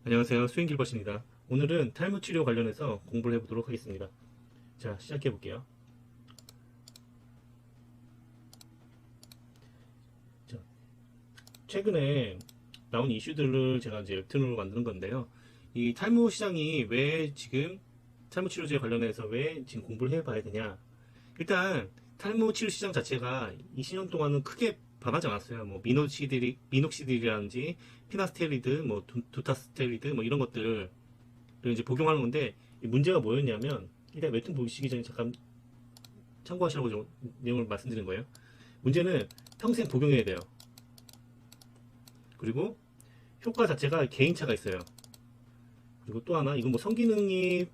안녕하세요, 수행길벗입니다. 오늘은 탈모 치료 관련해서 공부를 해보도록 하겠습니다. 자, 시작해 볼게요. 자, 최근에 나온 이슈들을 제가 이제 웹툰으로 만드는 건데요. 이 탈모 시장이 왜 지금 탈모 치료제 관련해서 왜 지금 공부를 해봐야 되냐? 일단 탈모 치료 시장 자체가 20년 동안은 크게 변하지 않았어요. 뭐 미녹시딜이라든지 피나스테리드, 뭐 두타스테리드, 뭐 이런 것들을 이제 복용하는 건데, 문제가 뭐였냐면, 일단 웹툰 보시기 전에 잠깐 참고하시라고 좀 내용을 말씀드린 거예요. 문제는 평생 복용해야 돼요. 그리고 효과 자체가 개인차가 있어요. 그리고 또 하나, 이건 뭐 성기능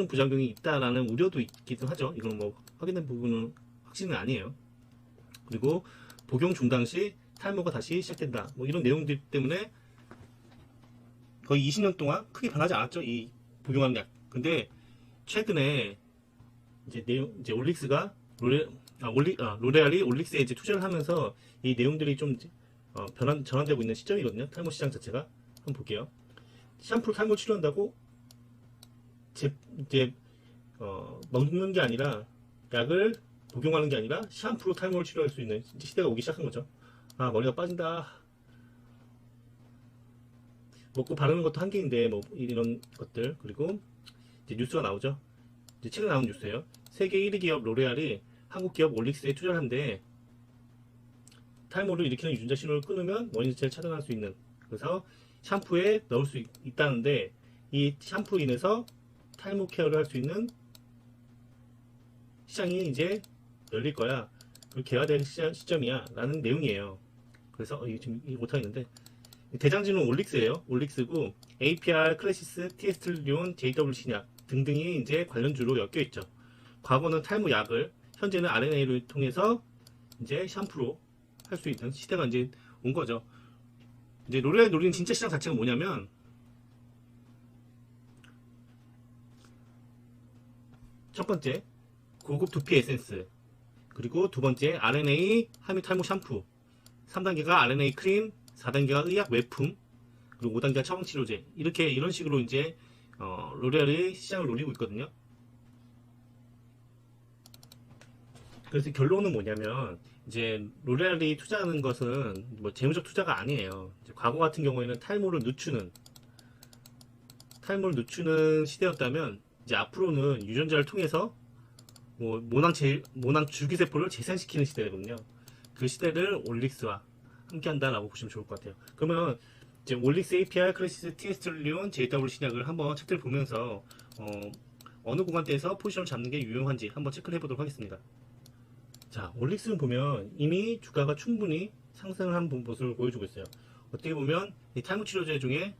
부작용이 있다라는 우려도 있기도 하죠. 이건 뭐 확인된 부분은 확신은 아니에요. 그리고 복용 중단 시 탈모가 다시 시작된다. 뭐 이런 내용들 때문에 거의 20년 동안 크게 변하지 않았죠. 이 복용하는 약. 근데 최근에 이제 올릭스가 로레알이 올릭스에 이제 투자를 하면서 이 내용들이 좀 전환되고 있는 시점이거든요. 탈모 시장 자체가. 한번 볼게요. 샴푸로 탈모 치료한다고 먹는 게 아니라, 약을 복용하는 게 아니라 샴푸로 탈모를 치료할 수 있는 시대가 오기 시작한 거죠. 아, 머리가 빠진다. 먹고 바르는 것도 한계인데, 뭐 이런 것들. 그리고 이제 뉴스가 나오죠. 이제 최근 나온 뉴스예요. 세계 1위 기업 로레알이 한국 기업 올릭스에 투자를 한데, 탈모를 일으키는 유전자 신호를 끊으면 원인 자체를 차단할 수 있는, 그래서 샴푸에 넣을 수 있다는데, 이 샴푸로 인해서 탈모 케어를 할 수 있는 시장이 이제 열릴 거야. 그리고 개화될 시점이야. 라는 내용이에요. 그래서 이게 지금 못하겠는데, 대장주는 올릭스예요. 올릭스고, APR, 클래시스, 티에스트리온, JWC약 등등이 이제 관련주로 엮여 있죠. 과거는 탈모 약을, 현재는 RNA를 통해서 이제 샴푸로 할 수 있는 시대가 이제 온 거죠. 이제 로레알 노리는 진짜 시장 자체가 뭐냐면, 첫 번째, 고급 두피 에센스. 그리고 두 번째, RNA 함유 탈모 샴푸. 3단계가 RNA 크림, 4단계가 의약 외품, 그리고 5단계가 처방 치료제. 이런 식으로 이제 로레알이 시장을 노리고 있거든요. 그래서 결론은 뭐냐면, 이제 로레알이 투자하는 것은 뭐 재무적 투자가 아니에요. 과거 같은 경우에는 탈모를 늦추는 시대였다면, 이제 앞으로는 유전자를 통해서 뭐 모낭 줄기세포를 재생시키는 시대거든요. 그 시대를 올릭스와 함께 한다라고 보시면 좋을 것 같아요. 그러면 이제 올릭스 APR, 클래시스, 티에스트리온, JW 신약을 한번 책들을 보면서 어느 구간대에서 포지션을 잡는 게 유용한지 한번 체크를 해보도록 하겠습니다. 자, 올릭스는 보면 이미 주가가 충분히 상승을 한 모습을 보여주고 있어요. 어떻게 보면 이 탈모 치료제 중에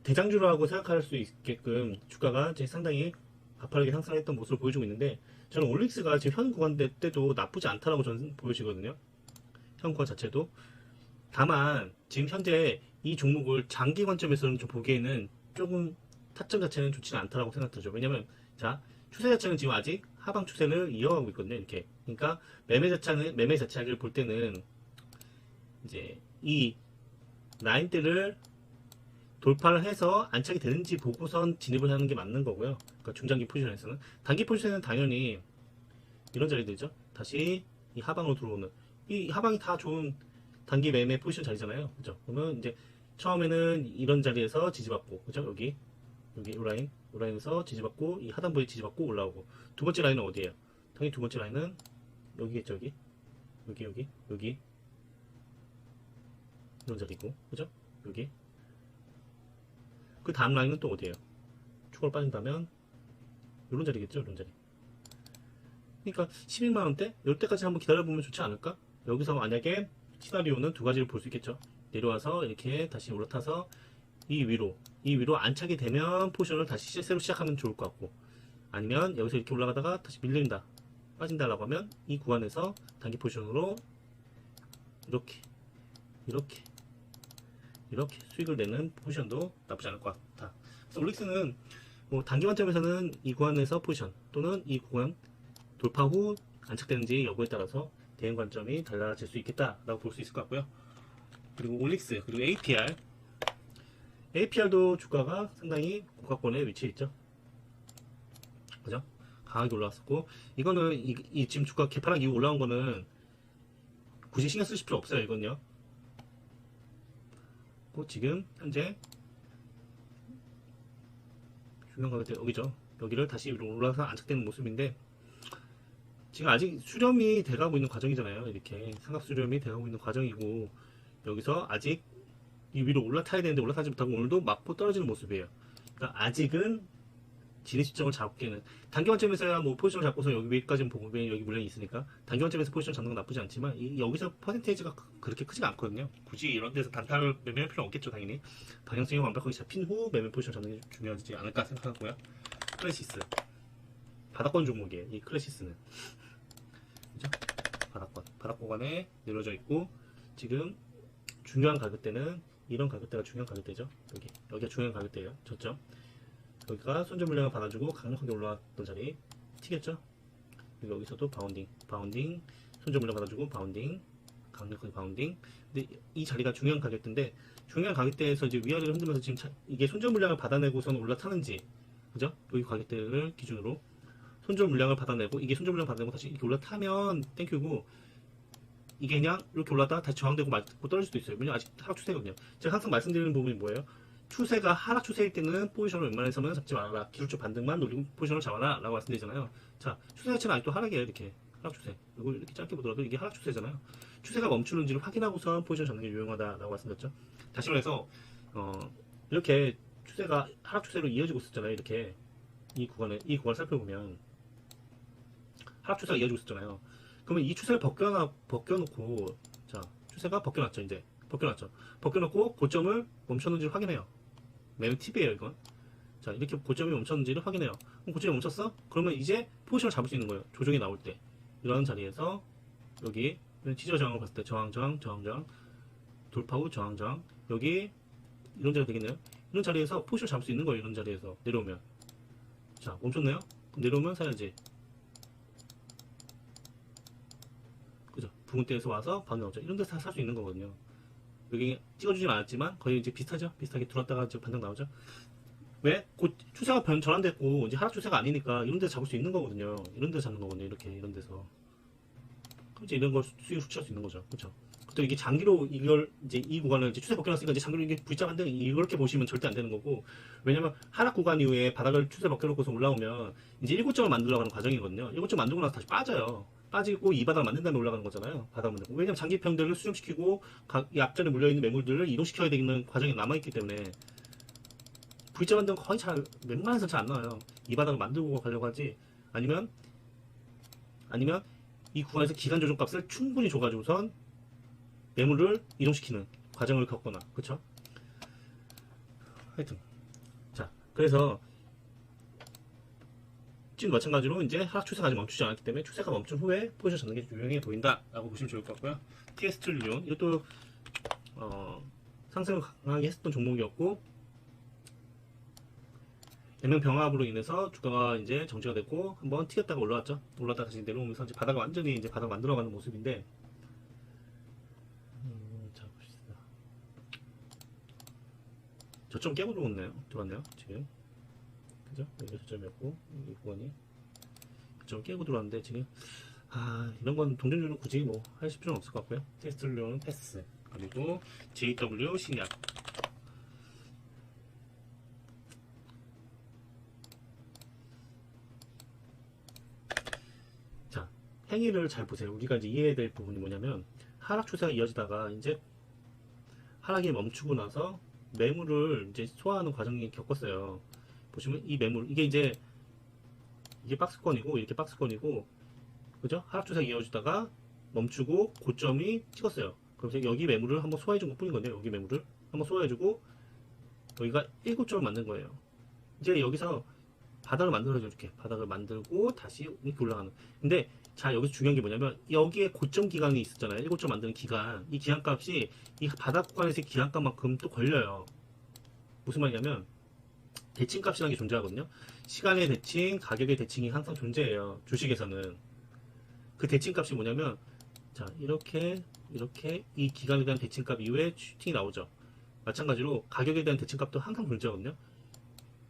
대장주라고 생각할 수 있게끔 주가가 이제 상당히 가파르게 상승했던 모습을 보여주고 있는데, 저는 올릭스가 지금 현 구간대 때도 나쁘지 않다라고 저는 보여지거든요. 현 구간 자체도. 다만 지금 현재 이 종목을 장기 관점에서는 좀 보기에는 조금 타점 자체는 좋지는 않다라고 생각되죠. 왜냐면 자, 추세 자체는 지금 아직 하방 추세를 이어가고 있거든요. 이렇게. 그러니까 매매 자체를 볼 때는 이제 이 라인대를 돌파를 해서 안착이 되는지 보고선 진입을 하는 게 맞는 거고요. 그러니까 중장기 포지션에서는. 단기 포지션은 당연히 이런 자리들이죠. 다시 이 하방으로 들어오는, 이 하방이 다 좋은 단기 매매 포지션 자리잖아요. 그죠? 그러면 이제 처음에는 이런 자리에서 지지받고, 그죠? 여기 이 라인에서 지지받고, 이 하단부에 지지받고 올라오고. 두 번째 라인은 어디예요? 당연히 두 번째 라인은 여기겠죠. 여기 이런 자리고, 그죠? 여기. 그 다음 라인은 또 어디예요? 추가로 빠진다면 이런 자리겠죠. 이런 자리. 그러니까 11만원대? 이때까지 한번 기다려보면 좋지 않을까? 여기서 만약에 시나리오는 두 가지를 볼 수 있겠죠. 내려와서 이렇게 다시 올라타서 이 위로 안착이 되면 포지션을 다시 새로 시작하면 좋을 것 같고, 아니면 여기서 이렇게 올라가다가 다시 밀린다, 빠진다라고 하면 이 구간에서 단기 포지션으로 이렇게 수익을 내는 포지션도 나쁘지 않을 것 같다. 그래서 올릭스는 뭐 단기 관점에서는 이 구간에서 포지션 또는 이 구간 돌파 후 안착되는지 여부에 따라서 대응 관점이 달라질 수 있겠다라고 볼 수 있을 것 같고요. 그리고 올릭스 그리고 APR도 주가가 상당히 고가권에 위치해 있죠. 그죠? 강하게 올라왔었고 이거는 지금 주가 개파락 이후 올라온 거는 굳이 신경 쓰실 필요 없어요. 이건요. 지금 현재 중요한 가격대 여기죠. 여기를 다시 위로 올라서 안착되는 모습인데 지금 아직 수렴이 돼가고 있는 과정이잖아요. 이렇게 삼각 수렴이 돼가고 있는 과정이고 여기서 아직 이 위로 올라타야 되는데 올라타지 못하고 오늘도 맞고 떨어지는 모습이에요. 그러니까 아직은 진입 시점을 잡기에는 단기 관점에서야 뭐 포지션을 잡고서 여기 위까지는 보고 여기 물량이 있으니까 단기 관점에서 포지션 잡는 건 나쁘지 않지만 여기서 퍼센테이지가 그렇게 크지가 않거든요. 굳이 이런 데서 단타를 매매할 필요 없겠죠. 당연히 방향성이 완벽하게 잡힌 후 매매 포지션 잡는 게 중요하지 않을까 생각하고요. 클래시스 바닥권 종목이에요. 이 클래시스는 그죠? 바닥 구간에 내려져 있고 지금 중요한 가격대는 이런 가격대가 중요한 가격대죠. 여기가 중요한 가격대예요. 저점 여기가 손절 물량을 받아주고 강력하게 올라왔던 자리 튀겼죠. 그리고 여기서도 바운딩 손절 물량 받아주고 바운딩 강력하게 바운딩. 근데 이 자리가 중요한 가격대인데 중요한 가격대에서 이제 위아래를 흔들면서 지금 이게 손절 물량을 받아내고서는 올라타는지 그죠? 여기 가격대를 기준으로 손절 물량을 받아내고 이게 손절 물량 받아내고 다시 이렇게 올라타면 땡큐고 이게 그냥 이렇게 올라다가 다시 저항되고 맞고 떨어질 수도 있어요. 왜냐면 아직 하락 추세거든요. 제가 항상 말씀드리는 부분이 뭐예요? 추세가 하락 추세일 때는 포지션을 웬만해서는 잡지 말아라. 기술적 반등만 노리고 포지션을 잡아라 라고 말씀드리잖아요. 자, 추세 자체는 아직도 하락이에요. 이렇게 하락 추세. 이걸 이렇게 짧게 보더라도 이게 하락 추세잖아요. 추세가 멈추는지를 확인하고서 포지션 잡는 게 유용하다라고 말씀드렸죠. 다시 말해서 이렇게 추세가 하락 추세로 이어지고 있었잖아요. 이렇게 이 구간을 살펴보면 하락 추세가 이어지고 있었잖아요. 그러면 이 추세를 벗겨놓고 자, 추세가 벗겨놨죠. 이제 벗겨놓고 고점을 멈췄는지를 확인해요. 매우 팁이에요, 이건. 자, 이렇게 고점이 멈췄는지를 확인해요. 그럼 고점이 멈췄어? 그러면 이제 포지션을 잡을 수 있는 거예요. 조정이 나올 때. 이런 자리에서 여기 지지와 저항을 봤을 때 저항, 돌파 후 저항. 여기 이런 자리가 되겠네요. 이런 자리에서 포지션을 잡을 수 있는 거예요. 이런 자리에서 내려오면. 자, 멈췄네요? 내려오면 사야지. 그죠? 붉은 대에서 와서 반응 나오죠. 이런 데서 살 수 있는 거거든요. 여기 찍어주진 않았지만 거의 이제 비슷하죠. 비슷하게 들어왔다가 이제 반등 나오죠. 왜? 추세가 전환됐고 이제 하락 추세가 아니니까 이런 데서 잡을 수 있는 거거든요. 이런 데서 잡는 거거든요. 이렇게 이런 데서. 그럼 이제 이런 걸 수익을 수취할 수 있는 거죠. 그렇죠? 또 이게 장기로 이걸 이제 이 구간을 이제 추세 벗겨놨으니까 이제 장기로 이게 V자반등 이렇게 보시면 절대 안 되는 거고 왜냐면 하락 구간 이후에 바닥을 추세 벗겨놓고서 올라오면 이제 1고점을 만들어가는 과정이거든요. 1고점 만들고 나서 다시 빠져요. 빠지고 이 바닥을 만든 다음에 올라가는 거잖아요. 바닥 만들고. 왜냐면 장기평들을 수렴시키고 이 앞전에 물려있는 매물들을 이동시켜야 되는 과정이 남아있기 때문에 V자 반등 거의 웬만해서 잘 안 나와요. 이 바닥을 만들고 가려고 하지 아니면 이 구간에서 기간 조정 값을 충분히 줘가지고선 매물을 이동시키는 과정을 겪거나 그쵸? 하여튼 자 그래서 지금 마찬가지로 이제 하락 추세가 아직 멈추지 않았기 때문에 추세가 멈춘 후에 포지션 잡는 게 유용해 보인다 라고 보시면 좋을 것 같고요. TS트리온 이것도 상승을 강하게 했었던 종목이었고 액면 병합으로 인해서 주가가 이제 정지가 됐고 한번 튀었다가 올라왔죠. 올라왔다가 다시 내려오면서 이제 바닥을 완전히 이제 바닥 만들어가는 모습인데 자 봅시다. 저점 깨고 들어왔네요 지금. 그죠? 여기 저점이었고 여기 구간이 저점 깨고 들어왔는데 지금 이런 건 동전주는 굳이 뭐 하실 필요는 없을 것 같고요. 테스트료는 패스 그리고 JW 신약 자 행위를 잘 보세요. 우리가 이제 이해해야 될 부분이 뭐냐면 하락 추세가 이어지다가 이제 하락이 멈추고 나서 매물을 이제 소화하는 과정이 겪었어요. 보시면 이 매물 이게 박스권이고 이렇게 박스권이고 그죠? 하락 추세가 이어지다가 멈추고 고점이 찍었어요. 그래서 여기 매물을 한번 소화해준 것 뿐인 건데요. 여기 매물을 한번 소화해주고 여기가 1고점을 만든 거예요. 이제 여기서 바닥을 만들어줘 이렇게 바닥을 만들고 다시 이렇게 올라가는. 근데 자 여기서 중요한 게 뭐냐면 여기에 고점 기간이 있었잖아요. 1고점 만드는 기간. 이 기간값이 이 바닥 구간에서의 기간값만큼 또 걸려요. 무슨 말이냐면 대칭값이라는 게 존재하거든요. 시간의 대칭, 가격의 대칭이 항상 존재해요. 주식에서는. 그 대칭값이 뭐냐면, 자, 이렇게 이 기간에 대한 대칭값 이후에 슈팅이 나오죠. 마찬가지로 가격에 대한 대칭값도 항상 존재하거든요.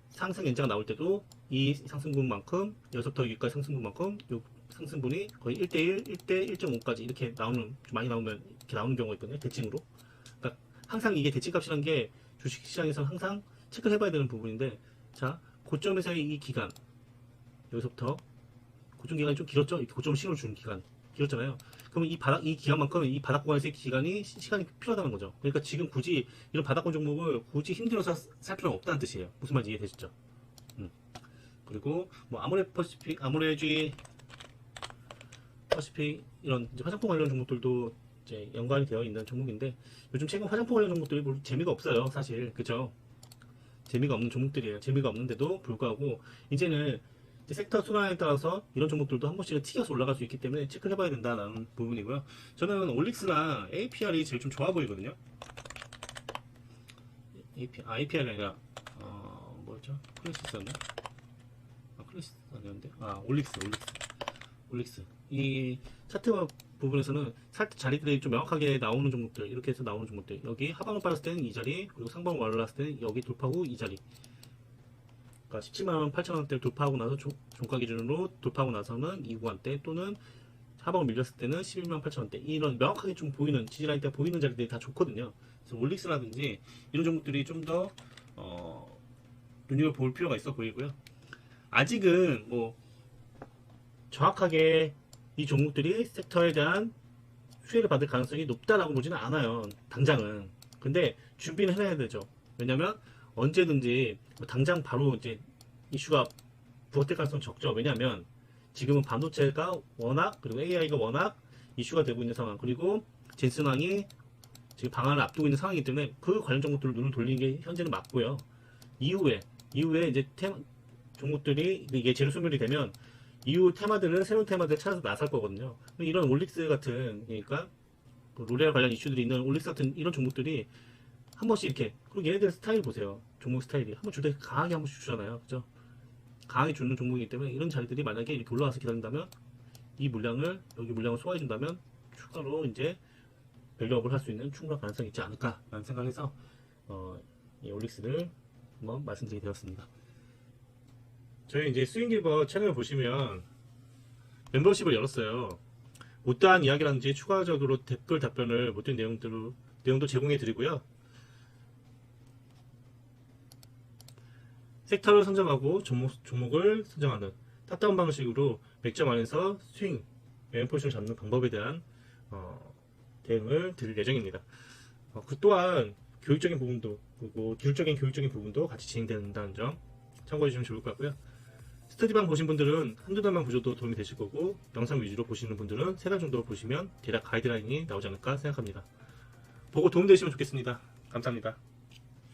상승 연자가 나올 때도 이 상승분만큼, 여기서부터 여기까지 상승분만큼 요 상승분이 거의 1대1, 1대 1.5까지 이렇게 나오는, 좀 많이 나오면 이렇게 나오는 경우가 있거든요. 대칭으로. 그러니까 항상 이게 대칭값이라는 게 주식시장에서 항상 체크를 해봐야 되는 부분인데, 자, 고점에서의 이 기간, 여기서부터 고점 기간이 좀 길었죠? 이렇게 고점 신호를 주는 기간 길었잖아요. 그러면 이 기간만큼 이 바닥 구간에서의 시간이 필요하다는 거죠. 그러니까 지금 굳이 이런 바닥권 종목을 굳이 힘들어서 살 필요는 없다는 뜻이에요. 무슨 말인지 이해되시죠? 그리고 뭐 아모레지 퍼시픽 이런 이제 화장품 관련 종목들도 이제 연관이 되어 있는 종목인데, 요즘 최근 화장품 관련 종목들이 뭐 재미가 없어요, 사실. 그죠? 재미가 없는 종목들이에요. 재미가 없는데도 불구하고 이제는 섹터 순환에 따라서 이런 종목들도 한 번씩은 튀겨서 올라갈 수 있기 때문에 체크를 해봐야 된다는 부분이고요. 저는 올릭스나 APR이 제일 좀 좋아 보이거든요. APR이 아니라 뭐였죠? 크레시스였나? 크레시스 아니었는데? 올릭스. 이 차트 부분에서는 살짝 자리들이 좀 명확하게 나오는 종목들, 이렇게 해서 나오는 종목들, 여기 하방을 빨았을 때는 이 자리, 그리고 상방을 올랐을 때는 여기 돌파 후 이 자리. 그러니까 17만 8천 원대를 돌파하고 나서 종가 기준으로 돌파하고 나서는 이 구간대, 또는 하방을 밀렸을 때는 11만 8천 원대, 이런 명확하게 좀 보이는 지지라인대가 보이는 자리들이 다 좋거든요. 그래서 올릭스라든지 이런 종목들이 좀 더 눈여겨볼 필요가 있어 보이고요. 아직은 뭐 정확하게 이 종목들이 섹터에 대한 수혜를 받을 가능성이 높다라고 보지는 않아요, 당장은. 근데 준비는 해놔야 되죠. 왜냐면 언제든지 당장 바로 이제 이슈가 부각될 가능성이 적죠. 왜냐하면 지금은 반도체가 워낙, 그리고 AI가 워낙 이슈가 되고 있는 상황, 그리고 젠슨왕이 지금 방안을 앞두고 있는 상황이기 때문에 그 관련 종목들을 눈을 돌리는 게 현재는 맞고요. 이후에 이제 종목들이 이게 재료 소멸이 되면 이후 테마들은 새로운 테마들을 찾아서 나설 거거든요. 이런 올릭스 같은, 그러니까 로레알 관련 이슈들이 있는 올릭스 같은 이런 종목들이 한 번씩 이렇게, 그리고 얘네들 스타일 보세요. 종목 스타일이 한 번 줄 때 강하게 한 번씩 주잖아요. 그죠? 강하게 주는 종목이기 때문에 이런 자리들이 만약에 이렇게 올라와서 기다린다면, 이 물량을, 여기 물량을 소화해준다면 추가로 이제 밸류업을 할 수 있는 충분한 가능성이 있지 않을까라는 생각에서 이 올릭스를 한번 말씀드리게 되었습니다. 저희 이제 스윙기버 채널을 보시면 멤버십을 열었어요. 못다한 이야기라든지 추가적으로 댓글 답변을 못된 내용도 제공해 드리고요. 섹터를 선정하고 종목을 선정하는 탑다운 방식으로 맥점 안에서 스윙, 매매 포지션을 잡는 방법에 대한 대응을 드릴 예정입니다. 그 또한 교육적인 부분도, 그리고 기술적인 교육적인 부분도 같이 진행된다는 점 참고해 주시면 좋을 것 같고요. 스터디방 보신 분들은 한두 달만 보셔도 도움이 되실 거고, 영상 위주로 보시는 분들은 3달 정도 보시면 대략 가이드라인이 나오지 않을까 생각합니다. 보고 도움되시면 좋겠습니다. 감사합니다.